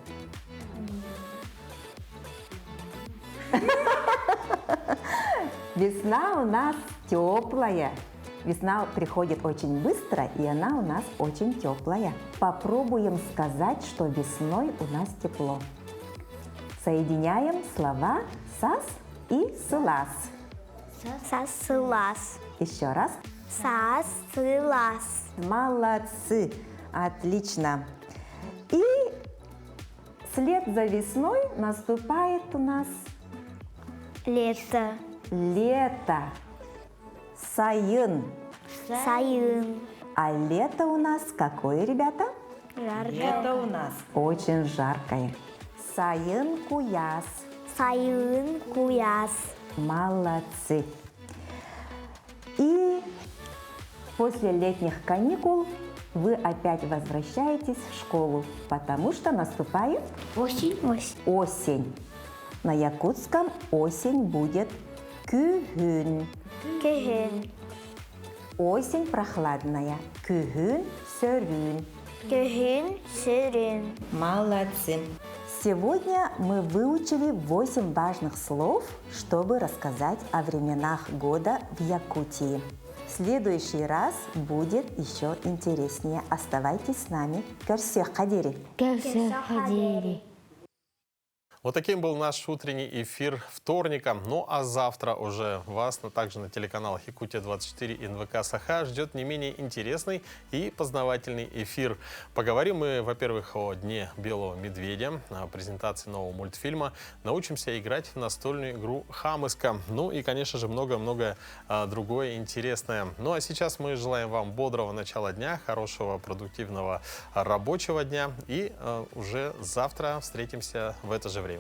Весна у нас теплая. Весна приходит очень быстро, и она у нас очень теплая. Попробуем сказать, что весной у нас тепло. Соединяем слова «сас» и «сылас». Сасылас. Еще раз. Сасылас. Молодцы! Отлично! И вслед за весной наступает у нас Лето. лето. Сайын. Сайын. А лето у нас какое, ребята? Лето у нас очень жаркое. Сайын куяс. Сайын куяс. Молодцы. И после летних каникул вы опять возвращаетесь в школу, потому что наступает осень. Осень. На якутском осень будет күгүн. Кыгын. Осень прохладная. Күгүн сөрүн. Кыгын сырын. Молодцы. Сегодня мы выучили 8 важных слов, чтобы рассказать о временах года в Якутии. В следующий раз будет еще интереснее. Оставайтесь с нами. Көрсек қадери. Көрсек қадери. Вот таким был наш утренний эфир вторника. Ну а завтра уже вас также на телеканалах Якутия-24 и НВК Саха ждет не менее интересный и познавательный эфир. Поговорим мы, во-первых, о Дне Белого Медведя, о презентации нового мультфильма. Научимся играть в настольную игру «Хамыска». Ну и, конечно же, много-много другое интересное. Ну а сейчас мы желаем вам бодрого начала дня, хорошего, продуктивного рабочего дня. И уже завтра встретимся в это же время.